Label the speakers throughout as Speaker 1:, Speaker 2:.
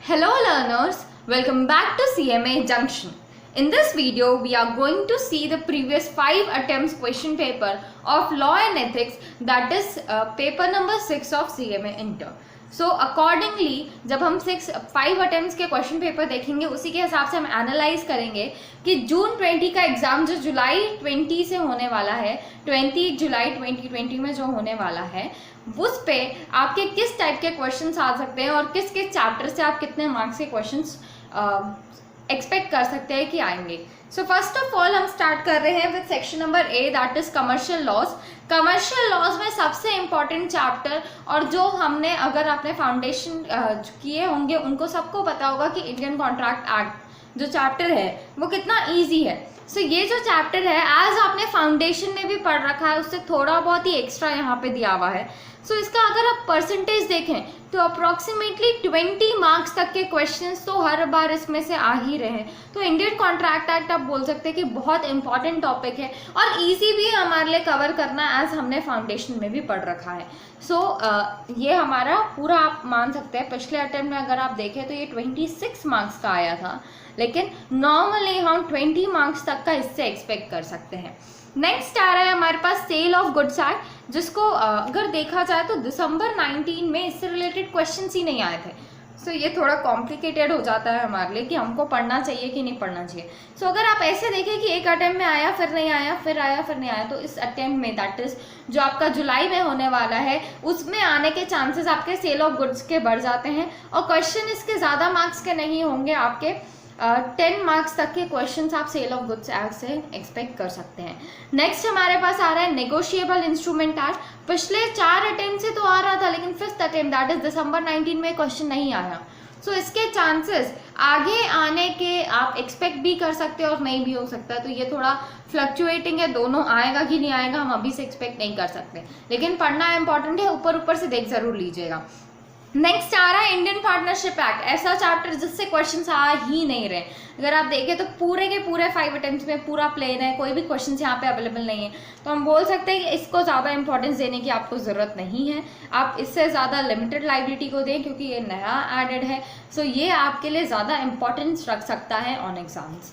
Speaker 1: Hello learners, welcome back to CMA Junction. In this video, we are going to see the previous 5 attempts question paper of Law and Ethics, that is paper number 6 of CMA Inter. So accordingly, जब हम 5 attempts के question paper देखेंगे उसी के हिसाब से हम analyse करेंगे कि जून 20 का एग्जाम जो जुलाई 20 से होने वाला है, 20 जुलाई 2020 में जो होने वाला है, उस पे आपके किस टाइप के क्वेश्चंस आ सकते हैं और किस किस चैप्टर से आप कितने मार्क्स के क्वेश्चंस एक्सपेक्ट कर सकते हैं कि आएंगे. सो फर्स्ट ऑफ ऑल हम स्टार्ट कर रहे हैं with section number A, that is commercial laws. Commercial laws में सबसे इम्पॉर्टेंट चैप्टर, और जो हमने अगर आपने फाउंडेशन किए होंगे उनको सबको पता होगा कि इंडियन कॉन्ट्रैक्ट एक्ट जो चैप्टर है वो कितना ईजी है. सो ये जो चैप्टर है एज आपने फाउंडेशन में भी पढ़ रखा है, उससे थोड़ा बहुत ही एक्स्ट्रा यहाँ पे दिया हुआ है. सो इसका अगर आप परसेंटेज देखें तो अप्रॉक्सीमेटली 20 मार्क्स तक के क्वेश्चंस तो हर बार इसमें से आ ही रहे हैं. तो इंडियन कॉन्ट्रैक्ट एक्ट आप बोल सकते हैं कि बहुत इंपॉर्टेंट टॉपिक है और इजी भी है हमारे लिए कवर करना, एज हमने फाउंडेशन में भी पढ़ रखा है. सो ये हमारा पूरा आप मान सकते हैं. पिछले अटेम्प्ट में अगर आप देखें तो ये 26 मार्क्स का आया था, लेकिन नॉर्मली हम 20 मार्क्स तक का इससे एक्सपेक्ट कर सकते हैं. नेक्स्ट आ रहा है हमारे पास सेल ऑफ गुड्स एक्ट, जिसको अगर देखा जाए तो दिसंबर 19 में इससे रिलेटेड क्वेश्चंस ही नहीं आए थे. सो ये थोड़ा कॉम्प्लिकेटेड हो जाता है हमारे लिए कि हमको पढ़ना चाहिए कि नहीं पढ़ना चाहिए. सो अगर आप ऐसे देखें कि एक अटेम्प्ट में आया फिर नहीं आया फिर आया फिर नहीं आया, तो इस अटेम्प्ट में दैट इज जो आपका जुलाई में होने वाला है उसमें आने के चांसेस आपके सेल ऑफ गुड्स के बढ़ जाते हैं. और क्वेश्चन इसके ज़्यादा मार्क्स के नहीं होंगे, आपके 10 मार्क्स तक के क्वेश्चंस आप सेल ऑफ गुड्स एक्ट से एक्सपेक्ट कर सकते हैं. नेक्स्ट हमारे पास आ रहा है नेगोशिएबल इंस्ट्रूमेंट एक्ट. पिछले 4 अटेम्प्ट से तो आ रहा था, लेकिन 5th अटेम्प्ट दैट इज दिसंबर 19 में क्वेश्चन नहीं आया. सो इसके चांसेस आगे आने के आप एक्सपेक्ट भी कर सकते हो और नहीं भी हो सकता है. तो ये थोड़ा फ्लक्चुएटिंग है, दोनों आएगा कि नहीं आएगा हम अभी से एक्सपेक्ट नहीं कर सकते, लेकिन पढ़ना इंपॉर्टेंट है. ऊपर ऊपर से देख जरूर लीजिएगा. नेक्स्ट आ रहा है इंडियन पार्टनरशिप एक्ट, ऐसा चैप्टर जिससे क्वेश्चंस आ ही नहीं रहे. अगर आप देखें तो पूरे के पूरे 5 अटेम्प्ट्स में पूरा प्लेन है, कोई भी क्वेश्चंस यहाँ पे अवेलेबल नहीं है. तो हम बोल सकते हैं कि इसको ज़्यादा इंपॉर्टेंस देने की आपको ज़रूरत नहीं है. आप इससे ज़्यादा लिमिटेड लाइबिलिटी को दें क्योंकि ये नया एडेड है. सो ये आपके लिए ज़्यादा इंपॉर्टेंस रख सकता है ऑन एग्जाम्स.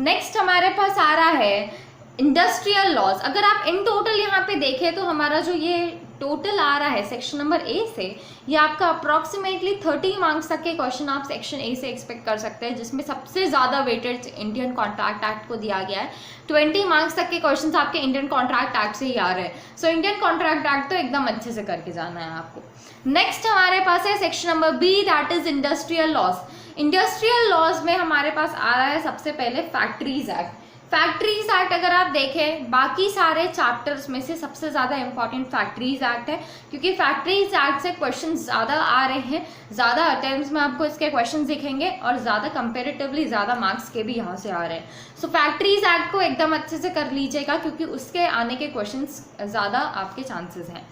Speaker 1: नेक्स्ट हमारे पास आ रहा है इंडस्ट्रियल लॉज. अगर आप इन टोटल यहाँ पे देखें तो हमारा जो ये टोटल आ रहा है सेक्शन नंबर ए से, ये आपका अप्रॉक्सीमेटली 30 मार्क्स तक के क्वेश्चन आप सेक्शन ए से एक्सपेक्ट कर सकते हैं, जिसमें सबसे ज़्यादा वेटेज इंडियन कॉन्ट्रैक्ट एक्ट को दिया गया है. 20 मार्क्स तक के क्वेश्चन आपके इंडियन कॉन्ट्रैक्ट एक्ट से ही आ रहे हैं. सो इंडियन कॉन्ट्रैक्ट एक्ट तो एकदम अच्छे से करके जाना है आपको. नेक्स्ट हमारे पास है section number B, that is industrial laws. Industrial laws में हमारे पास आ रहा है सबसे पहले फैक्ट्रीज एक्ट. फैक्ट्रीज एक्ट अगर आप देखें बाकी सारे चैप्टर्स में से सबसे ज़्यादा इंपॉर्टेंट फैक्ट्रीज एक्ट है, क्योंकि फैक्ट्रीज एक्ट से क्वेश्चन ज़्यादा आ रहे हैं, ज़्यादा अटेम्प्ट्स में आपको इसके क्वेश्चन दिखेंगे और ज़्यादा कंपेरेटिवली ज़्यादा मार्क्स के भी यहाँ से आ रहे हैं. सो फैक्ट्रीज एक्ट को एकदम अच्छे से कर लीजिएगा क्योंकि उसके आने के क्वेश्चन ज़्यादा आपके चांसेस हैं.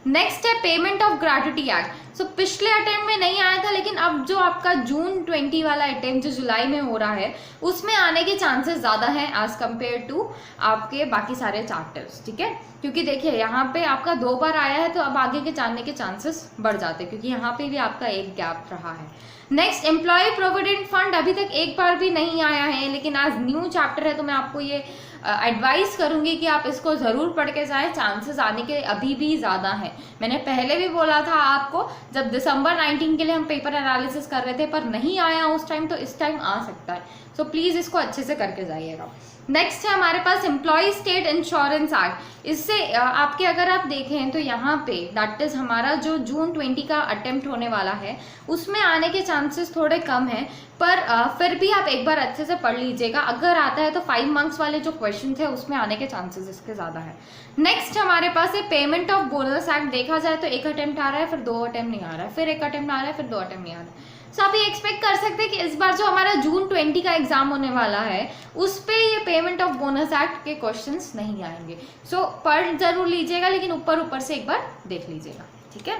Speaker 1: नेक्स्ट है पेमेंट ऑफ ग्रेट्युटी एक्ट. सो पिछले अटेम्प्ट में नहीं आया था, लेकिन अब जो आपका जून 20 वाला अटेम्प्ट जो जुलाई में हो रहा है उसमें आने के चांसेस ज़्यादा हैं एज कम्पेयर टू आपके बाकी सारे चैप्टर्स. ठीक है, क्योंकि देखिए यहाँ पे आपका 2 बार आया है तो अब आगे के जानने के चांसेस बढ़ जाते हैं, क्योंकि यहाँ पे भी आपका एक गैप रहा है. नेक्स्ट एम्प्लॉय प्रोविडेंट फंड अभी तक एक बार भी नहीं आया है, लेकिन आज न्यू चैप्टर है तो मैं आपको ये एडवाइस करूंगी कि आप इसको ज़रूर पढ़ के जाएं. चांसेस आने के अभी भी ज़्यादा हैं. मैंने पहले भी बोला था आपको जब दिसंबर 19 के लिए हम पेपर एनालिसिस कर रहे थे, पर नहीं आया उस टाइम, तो इस टाइम आ सकता है. सो प्लीज़ इसको अच्छे से करके जाइएगा. नेक्स्ट है हमारे पास एम्प्लॉय स्टेट इंश्योरेंस एक्ट. इससे आपके अगर आप देखें तो यहाँ पे दैट इज हमारा जो जून 20 का अटेम्प्ट होने वाला है उसमें आने के चांसेस थोड़े कम हैं, पर फिर भी आप एक बार अच्छे से पढ़ लीजिएगा. अगर आता है तो 5 मार्क्स वाले जो क्वेश्चन थे उसमें आने के चांसेस इसके ज़्यादा है. नेक्स्ट हमारे पास है पेमेंट ऑफ बोनस एक्ट. देखा जाए तो एक अटेम्प्ट आ रहा है, फिर 2 अटेम्प्ट नहीं आ रहा है, फिर एक अटेम्प्ट आ रहा है, फिर 2 अटेम्प्ट नहीं आ रहा है. सो आप ये एक्सपेक्ट कर सकते हैं कि इस बार जो हमारा जून 20 का एग्जाम होने वाला है उस पे ये पेमेंट ऑफ बोनस एक्ट के क्वेश्चंस नहीं आएंगे. सो पढ़ जरूर लीजिएगा, लेकिन ऊपर ऊपर से एक बार देख लीजिएगा. ठीक है,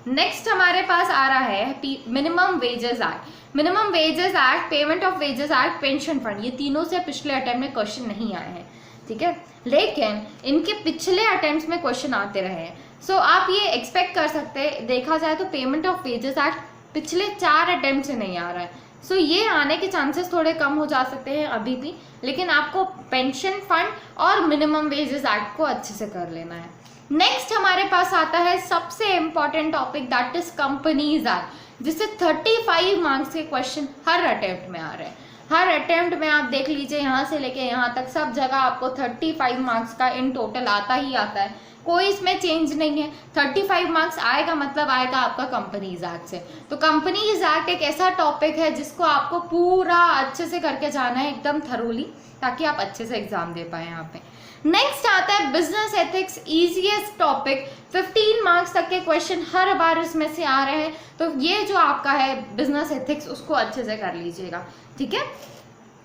Speaker 1: नेक्स्ट हमारे पास आ रहा है minimum wages act. Minimum wages act, payment of wages act, pension fund, ये तीनों से पिछले अटेम्प्ट में क्वेश्चन नहीं आए हैं. ठीक है, लेकिन इनके पिछले अटेम्प्ट्स में क्वेश्चन आते रहे हैं. सो आप ये एक्सपेक्ट कर सकते हैं. देखा जाए तो पेमेंट ऑफ वेजेस एक्ट पिछले 4 अटेम्प्ट से नहीं आ रहा है। सो ये आने के चांसेस थोड़े कम हो जा सकते हैं अभी भी, लेकिन आपको पेंशन फंड और मिनिमम वेजेस एक्ट को अच्छे से कर लेना है। नेक्स्ट हमारे पास आता है सबसे important topic, that is companies act, जिससे 35 मार्क्स के क्वेश्चन हर अटेम्प्ट में आ रहे हैं। हर अटेम्प्ट में आप देख लीजिए यहाँ से लेके यहाँ तक सब जगह आपको 35 मार्क्स का इन टोटल आता ही आता है, कोई इसमें चेंज नहीं है। 35 मार्क्स आएगा मतलब आएगा आपका कंपनीज एक्ट से। तो कंपनीज एक्ट एक ऐसा टॉपिक है जिसको आपको पूरा अच्छे से करके जाना है, एकदम थरोली, ताकि आप अच्छे से एग्जाम दे पाए यहाँ पे। नेक्स्ट आता है business ethics, easiest topic, 15 marks तक के क्वेश्चन हर बार इसमें से आ रहे हैं। तो ये जो आपका है बिजनेस एथिक्स, उसको अच्छे से कर लीजिएगा, ठीक है।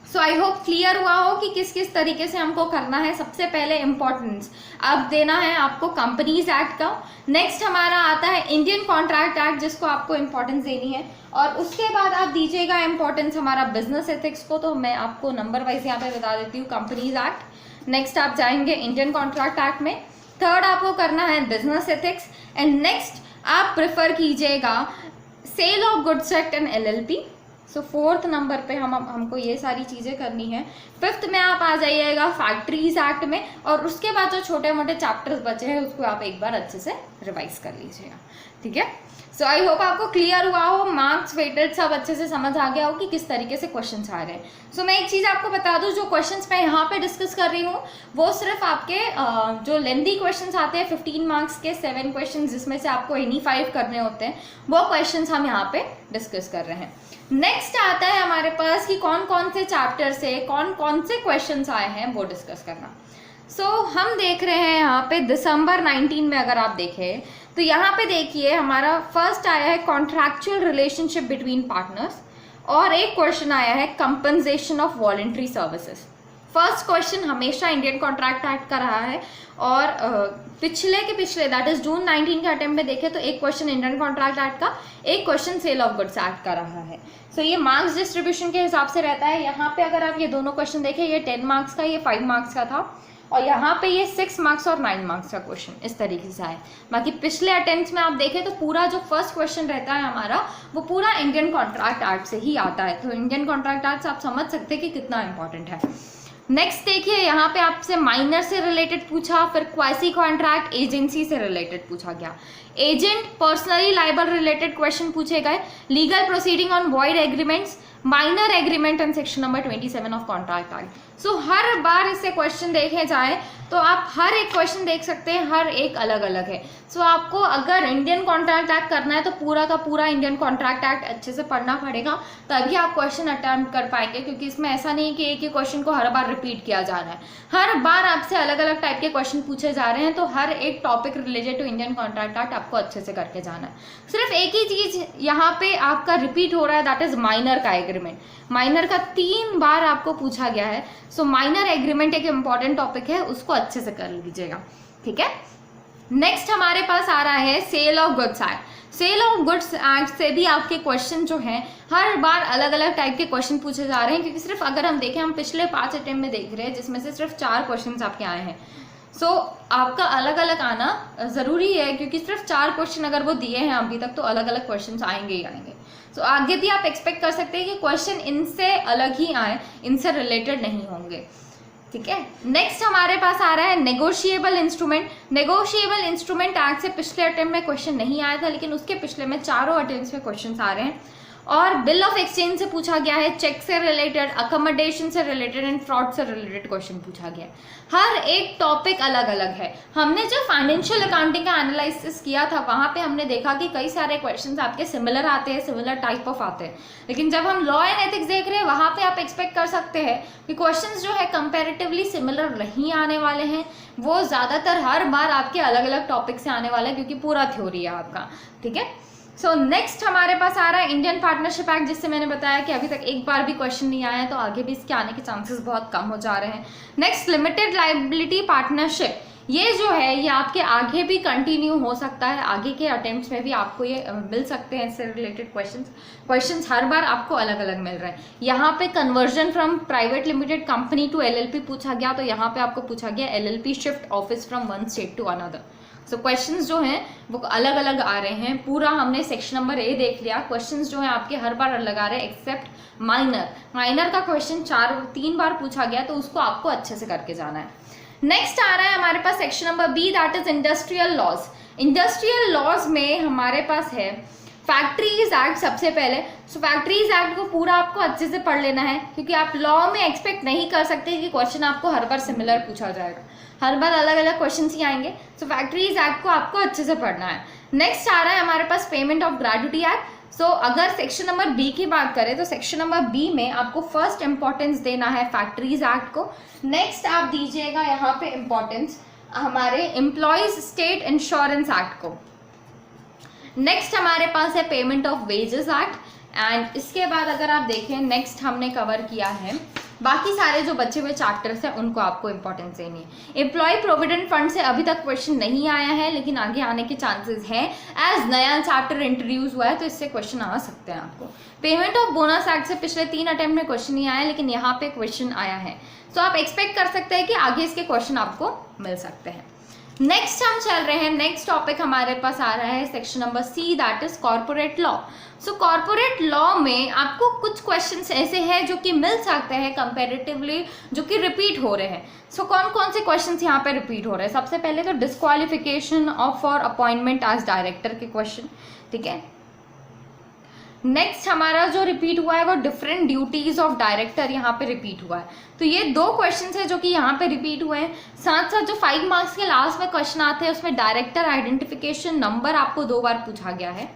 Speaker 1: सो आई होप क्लियर हुआ हो कि किस किस तरीके से हमको करना है। सबसे पहले इम्पोर्टेंस अब देना है आपको कंपनीज एक्ट का। नेक्स्ट हमारा आता है इंडियन कॉन्ट्रैक्ट एक्ट, जिसको आपको इम्पोर्टेंस देनी है, और उसके बाद आप दीजिएगा इम्पोर्टेंस हमारा बिजनेस एथिक्स को। तो मैं आपको नंबर वाइज यहाँ पे बता देती हूँ, कंपनीज एक्ट, नेक्स्ट आप जाएंगे इंडियन कॉन्ट्रैक्ट एक्ट में, थर्ड आपको करना है बिजनेस एथिक्स, एंड नेक्स्ट आप प्रेफर कीजिएगा sale of goods act and LLP। So fourth number पे हमको ये सारी चीज़ें करनी है। फिफ्थ में आप आ जाइएगा फैक्ट्रीज एक्ट में, और उसके बाद जो छोटे मोटे चैप्टर्स बचे हैं उसको आप एक बार अच्छे से रिवाइज कर लीजिएगा, ठीक है। सो आई होप आपको क्लियर हुआ हो, मार्क्स वेटेड सब अच्छे से समझ आ गया हो कि किस तरीके से क्वेश्चंस आ रहे हैं। सो मैं एक चीज़ आपको बता दूं, जो क्वेश्चंस मैं यहाँ पे डिस्कस कर रही हूँ वो सिर्फ आपके जो लेंदी क्वेश्चंस आते हैं 15 मार्क्स के 7 क्वेश्चन, जिसमें से आपको एनी 5 करने होते हैं, वो क्वेश्चंस हम यहाँ पे डिस्कस कर रहे हैं। नेक्स्ट आता है हमारे पास कि कौन कौन से चैप्टर से कौन कौन से क्वेश्चंस आए हैं वो डिस्कस करना। सो हम देख रहे हैं यहाँ पे दिसंबर 19 में अगर आप देखें तो यहाँ पे देखिए हमारा फर्स्ट आया है कॉन्ट्रैक्चुअल रिलेशनशिप बिटवीन पार्टनर्स, और एक क्वेश्चन आया है compensation of voluntary services. First question हमेशा इंडियन कॉन्ट्रैक्ट एक्ट का रहा है, और पिछले दैट इज जून 19 के अटेम्प्ट में देखें तो एक क्वेश्चन इंडियन कॉन्ट्रैक्ट एक्ट का, एक question sale of goods act का रहा है। सो ये मार्क्स डिस्ट्रीब्यूशन के हिसाब से रहता है। यहाँ पे अगर आप ये दोनों क्वेश्चन देखें, ये 10 मार्क्स का, ये 5 मार्क्स का था, और यहाँ पे ये 6 मार्क्स और 9 मार्क्स का क्वेश्चन इस तरीके से आए। बाकी पिछले अटेम्प्ट में आप देखें तो पूरा जो फर्स्ट क्वेश्चन रहता है हमारा वो पूरा इंडियन कॉन्ट्रैक्ट एक्ट से ही आता है। तो इंडियन कॉन्ट्रैक्ट एक्ट से आप समझ सकते हैं कि कितना इंपॉर्टेंट है। नेक्स्ट देखिए यहाँ पे आपसे माइनर से रिलेटेड पूछा, फिर क्वासी कॉन्ट्रैक्ट एजेंसी से रिलेटेड पूछा गया, agent personally liable related question पूछे गए, legal proceeding on void agreements, minor agreement and section number 27 of contract act. So हर बार इससे क्वेश्चन देखे जाए तो आप हर एक क्वेश्चन देख सकते हैं, हर एक अलग अलग है। सो आपको अगर इंडियन कॉन्ट्रैक्ट एक्ट करना है तो पूरा का पूरा इंडियन कॉन्ट्रैक्ट एक्ट अच्छे से पढ़ना पड़ेगा, तभी आप क्वेश्चन अटेम्प्ट कर पाएंगे, क्योंकि इसमें ऐसा नहीं कि एक ही क्वेश्चन को हर बार रिपीट किया जा रहा है। हर बार आपसे अलग अलग टाइप के क्वेश्चन पूछे जा रहे हैं, तो हर एक topic related to Indian contract act आपको अच्छे से करके जाना है। सिर्फ एक ही चीज यहाँ पे आपका रिपीट हो रहा है, दैट इज माइनर का एग्रीमेंट। माइनर का 3 बार आपको पूछा गया है। सो माइनर एग्रीमेंट एक इंपॉर्टेंट टॉपिक है, उसको अच्छे से कर लीजिएगा, ठीक है। नेक्स्ट हमारे पास आ रहा है sale of goods act. Sale of goods act से भी आपके क्वेश्चन जो हैं हर बार अलग अलग टाइप के क्वेश्चन पूछे जा रहे हैं, क्योंकि सिर्फ अगर हम देखें, हम पिछले 5 अटेम्प्ट में देख रहे हैं जिसमें से सिर्फ 4 क्वेश्चन आपके आए हैं। सो आपका अलग अलग आना ज़रूरी है, क्योंकि सिर्फ 4 क्वेश्चन अगर वो दिए हैं अभी तक, तो अलग अलग क्वेश्चन आएंगे ही आएंगे। सो आगे भी आप एक्सपेक्ट कर सकते हैं कि क्वेश्चन इनसे अलग ही आए, इनसे रिलेटेड नहीं होंगे, ठीक है। नेक्स्ट हमारे पास आ रहा है negotiable instrument. Negotiable instrument act से पिछले अटेम्प्ट में क्वेश्चन नहीं आया था, लेकिन उसके पिछले में चारों अटेम्प्ट में क्वेश्चन आ रहे हैं। और बिल ऑफ एक्सचेंज से पूछा गया है, चेक से रिलेटेड, अकोमोडेशन से रिलेटेड एंड फ्रॉड से रिलेटेड क्वेश्चन पूछा गया है। हर एक टॉपिक अलग अलग है। हमने जब फाइनेंशियल अकाउंटिंग का एनालिसिस किया था, वहाँ पे हमने देखा कि कई सारे क्वेश्चंस आपके सिमिलर आते हैं, सिमिलर टाइप ऑफ आते हैं, लेकिन जब हम लॉ एंड एथिक्स देख रहे हैं वहाँ पे आप एक्सपेक्ट कर सकते हैं कि क्वेश्चंस जो है कंपेरेटिवली सिमिलर नहीं आने वाले हैं, वो ज़्यादातर हर बार आपके अलग अलग टॉपिक से आने वाले हैं, क्योंकि पूरा थ्योरी है आपका, ठीक है। सो नेक्स्ट हमारे पास आ रहा है इंडियन पार्टनरशिप एक्ट, जिससे मैंने बताया कि अभी तक एक बार भी क्वेश्चन नहीं आया है, तो आगे भी इसके आने के चांसेस बहुत कम हो जा रहे हैं। नेक्स्ट लिमिटेड लायबिलिटी पार्टनरशिप, ये जो है ये आपके आगे भी कंटिन्यू हो सकता है, आगे के अटेम्प्ट्स में भी आपको ये मिल सकते हैं इससे रिलेटेड क्वेश्चंस हर बार आपको अलग अलग मिल रहे हैं। यहाँ पे conversion from private limited company to LLP पूछा गया, तो यहाँ पे आपको पूछा गया LLP shift office from one state to another. So questions जो हैं वो अलग अलग आ रहे हैं। पूरा हमने सेक्शन नंबर ए देख लिया। क्वेश्चंस जो हैं आपके हर बार अलग आ रहे हैं एक्सेप्ट माइनर का क्वेश्चन 3 बार पूछा गया, तो उसको आपको अच्छे से करके जाना है। नेक्स्ट आ रहा है हमारे पास section number B, that is industrial laws. Industrial laws में हमारे पास है फैक्ट्रीज एक्ट सबसे पहले। सो फैक्ट्रीज एक्ट को पूरा आपको अच्छे से पढ़ लेना है, क्योंकि आप लॉ में एक्सपेक्ट नहीं कर सकते कि क्वेश्चन आपको हर बार सिमिलर पूछा जाएगा, हर बार अलग अलग क्वेश्चन ही आएंगे। सो फैक्ट्रीज एक्ट को आपको अच्छे से पढ़ना है। नेक्स्ट आ रहा है हमारे पास पेमेंट ऑफ ग्रेजुटी एक्ट। सो अगर सेक्शन नंबर बी की बात करें तो सेक्शन नंबर बी में आपको फर्स्ट इंपॉर्टेंस देना है फैक्ट्रीज एक्ट को। नेक्स्ट आप दीजिएगा यहाँ पे इंपॉर्टेंस हमारे एम्प्लॉयज स्टेट इंश्योरेंस एक्ट को। नेक्स्ट हमारे पास है payment of wages act. And इसके बाद अगर आप देखें नेक्स्ट हमने कवर किया है बाकी सारे जो बचे हुए चैप्टर्स हैं उनको आपको इंपॉर्टेंस देनी है। एम्प्लॉय प्रोविडेंट फंड से अभी तक क्वेश्चन नहीं आया है, लेकिन आगे आने के चांसेस हैं। एज नया चैप्टर इंट्रोड्यूस हुआ है तो इससे क्वेश्चन आ सकते हैं आपको। पेमेंट ऑफ बोनस एक्ट से पिछले 3 अटेम्प्ट में क्वेश्चन नहीं आया, लेकिन यहाँ पे क्वेश्चन आया है। सो आप एक्सपेक्ट कर सकते हैं कि आगे इसके क्वेश्चन आपको मिल सकते हैं। नेक्स्ट हम चल रहे हैं, नेक्स्ट टॉपिक हमारे पास आ रहा है section number C, that is corporate law. So corporate law में आपको कुछ क्वेश्चंस ऐसे हैं जो कि मिल सकते हैं कंपैरेटिवली, जो कि रिपीट हो रहे हैं। सो कौन कौन से क्वेश्चंस यहाँ पे रिपीट हो रहे हैं? सबसे पहले तो disqualification of for appointment as director के क्वेश्चन, ठीक है। नेक्स्ट हमारा जो रिपीट हुआ है वो डिफरेंट ड्यूटीज ऑफ डायरेक्टर यहाँ पे रिपीट हुआ है। तो ये 2 क्वेश्चन है जो कि यहाँ पे रिपीट हुए हैं। साथ साथ जो 5 मार्क्स के लास्ट में क्वेश्चन आते हैं उसमें डायरेक्टर आइडेंटिफिकेशन नंबर आपको 2 बार पूछा गया है।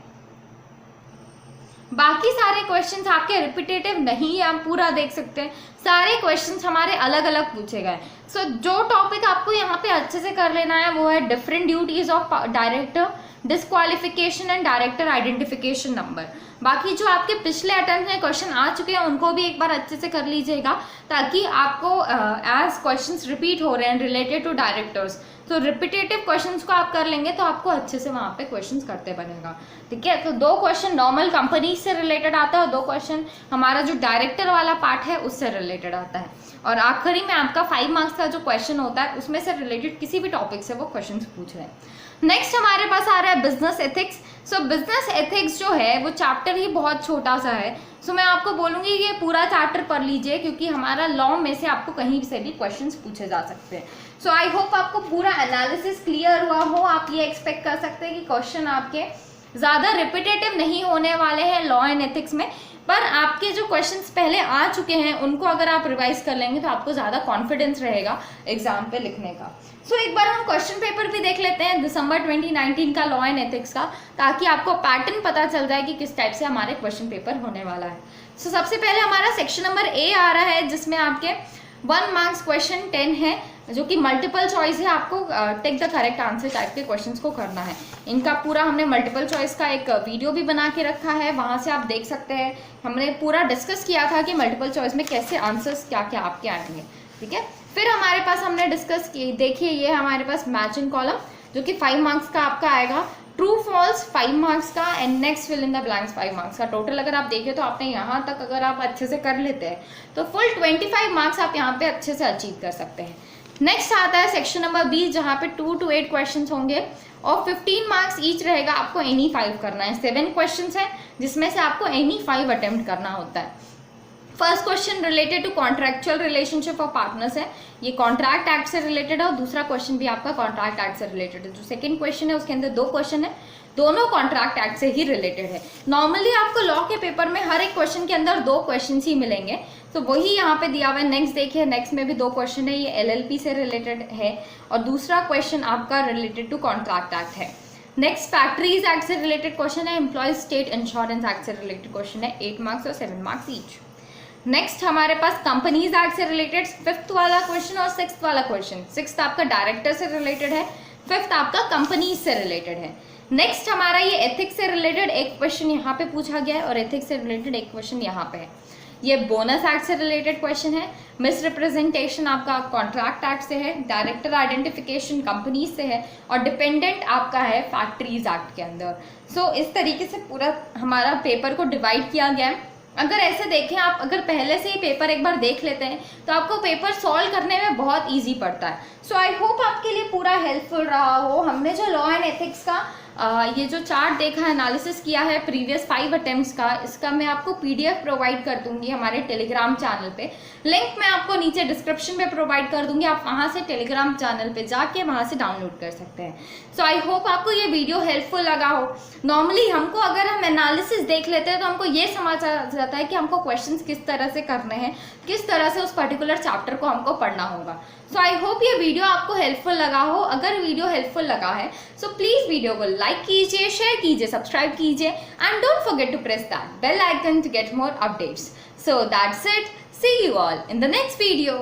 Speaker 1: बाकी सारे क्वेश्चंस आपके रिपीटेटिव नहीं है, आप पूरा देख सकते हैं। सारे क्वेश्चंस हमारे अलग अलग पूछे गए। सो जो टॉपिक आपको यहाँ पे अच्छे से कर लेना है वो है different duties of director, disqualification and director identification number. बाकी जो आपके पिछले अटेम्प्ट में क्वेश्चन आ चुके हैं उनको भी एक बार अच्छे से कर लीजिएगा, ताकि आपको एज क्वेश्चंस रिपीट हो रहे हैं रिलेटेड टू डायरेक्टर्स, तो रिपीटेटिव क्वेश्चंस को आप कर लेंगे तो आपको अच्छे से वहाँ पे क्वेश्चंस करते बनेगा, ठीक है। तो 2 क्वेश्चन नॉर्मल कंपनी से रिलेटेड आता है और 2 क्वेश्चन हमारा जो डायरेक्टर वाला पार्ट है उससे रिलेटेड आता है। और आखिरी में आपका 5 मार्क्स का जो क्वेश्चन होता है उसमें से रिलेटेड किसी भी टॉपिक से वो क्वेश्चन पूछ रहे हैं। नेक्स्ट हमारे पास आ रहा है बिजनेस एथिक्स। सो बिजनेस एथिक्स जो है वो चैप्टर ही बहुत छोटा सा है। सो मैं आपको बोलूँगी कि ये पूरा चैप्टर पढ़ लीजिए, क्योंकि हमारा लॉ में से आपको कहीं से भी क्वेश्चंस पूछे जा सकते हैं। सो आई होप आपको पूरा एनालिसिस क्लियर हुआ हो। आप ये एक्सपेक्ट कर सकते हैं कि क्वेश्चन आपके ज़्यादा रिपीटेटिव नहीं होने वाले हैं लॉ एंड एथिक्स में, पर आपके जो क्वेश्चंस पहले आ चुके हैं उनको अगर आप रिवाइज कर लेंगे तो आपको ज़्यादा कॉन्फिडेंस रहेगा एग्जाम पे लिखने का। सो एक बार हम क्वेश्चन पेपर भी देख लेते हैं दिसंबर 2019 का लॉ एंड एथिक्स का, ताकि आपको पैटर्न पता चल जाए कि किस टाइप से हमारे क्वेश्चन पेपर होने वाला है। सो सबसे पहले हमारा सेक्शन नंबर ए आ रहा है, जिसमें आपके 1 मार्क्स क्वेश्चन 10 है, जो कि मल्टीपल चॉइस है। आपको take the correct answer type के क्वेश्चंस को करना है। इनका पूरा हमने मल्टीपल चॉइस का एक वीडियो भी बना के रखा है, वहाँ से आप देख सकते हैं। हमने पूरा डिस्कस किया था कि मल्टीपल चॉइस में कैसे आंसर्स क्या क्या आपके आएंगे, ठीक है। फिर हमारे पास हमने डिस्कस की, देखिए ये हमारे पास मैचिंग कॉलम जो कि 5 मार्क्स का आपका आएगा, ट्रू फॉल्स 5 मार्क्स का, and next fill in the blanks 5 marks का। टोटल अगर आप देखें तो आपने यहाँ तक अगर आप अच्छे से कर लेते हैं तो फुल 25 मार्क्स आप यहाँ पे अच्छे से अचीव कर सकते हैं। नेक्स्ट आता है सेक्शन नंबर बी, जहाँ पे 2 to 8 क्वेश्चन होंगे और 15 मार्क्स ईच रहेगा। आपको एनी 5 करना है। 7 क्वेश्चन है जिसमें से आपको एनी 5 अटेम्प्ट करना होता है। First question related to contractual relationship of partners है, ये कॉन्ट्रैक्ट एक्ट से रिलेटेड है, और दूसरा क्वेश्चन भी आपका कॉन्ट्रैक्ट एक्ट से रिलेटेड है। जो सेकंड क्वेश्चन है उसके अंदर 2 क्वेश्चन है, दोनों कॉन्ट्रैक्ट एक्ट से ही रिलेटेड है। नॉर्मली आपको लॉ के पेपर में हर एक क्वेश्चन के अंदर 2 क्वेश्चन ही मिलेंगे, तो वही यहाँ पे दिया हुआ है। नेक्स्ट देखिए, नेक्स्ट में भी 2 क्वेश्चन है, ये LLP से रिलेटेड है, और दूसरा क्वेश्चन आपका रिलेटेड टू कॉन्ट्रैक्ट एक्ट है। नेक्स्ट फैक्ट्रीज एक्ट से रिलेटेड क्वेश्चन है, एम्प्लॉयज स्टेट इंश्योरेंस एक्ट से रिलेटेड क्वेश्चन है, 8 मार्क्स और 7 मार्क्स ईच। नेक्स्ट हमारे पास कंपनीज एक्ट से रिलेटेड 5th वाला क्वेश्चन और 6th वाला क्वेश्चन। 6th आपका डायरेक्टर से रिलेटेड है, 5th आपका कंपनीज से रिलेटेड है। नेक्स्ट हमारा ये एथिक्स से रिलेटेड एक क्वेश्चन यहाँ पे पूछा गया है, और एथिक्स से रिलेटेड एक क्वेश्चन यहाँ पे है। ये बोनस एक्ट से रिलेटेड क्वेश्चन है, मिस रिप्रेजेंटेशन आपका कॉन्ट्रैक्ट एक्ट से है, डायरेक्टर आइडेंटिफिकेशन कंपनीज से है, और डिपेंडेंट आपका है फैक्ट्रीज एक्ट के अंदर। सो इस तरीके से पूरा हमारा पेपर को डिवाइड किया गया है। अगर ऐसे देखें आप, अगर पहले से ही पेपर एक बार देख लेते हैं तो आपको पेपर सॉल्व करने में बहुत ईजी पड़ता है। सो आई होप आपके लिए पूरा हेल्पफुल रहा हो। हमने जो लॉ एंड एथिक्स का ये जो चार्ट देखा है, एनालिसिस किया है प्रीवियस 5 अटेम्प्ट्स का, इसका मैं आपको पीडीएफ प्रोवाइड कर दूंगी हमारे टेलीग्राम चैनल पे। लिंक मैं आपको नीचे डिस्क्रिप्शन में प्रोवाइड कर दूंगी, आप वहाँ से टेलीग्राम चैनल पे जाके वहाँ से डाउनलोड कर सकते हैं। सो आई होप आपको ये वीडियो हेल्पफुल लगा हो। नॉर्मली हमको अगर हम एनालिसिस देख लेते हैं तो हमको ये समझ आ जाता है कि हमको क्वेश्चंस किस तरह से करने हैं, किस तरह से उस पर्टिकुलर चैप्टर को हमको पढ़ना होगा। सो आई होप ये वीडियो आपको हेल्पफुल लगा हो। अगर वीडियो हेल्पफुल लगा है सो प्लीज वीडियो को लाइक कीजिए, शेयर कीजिए, सब्सक्राइब कीजिए and don't forget to press that bell icon to get more updates. So that's it, see you all in the next video.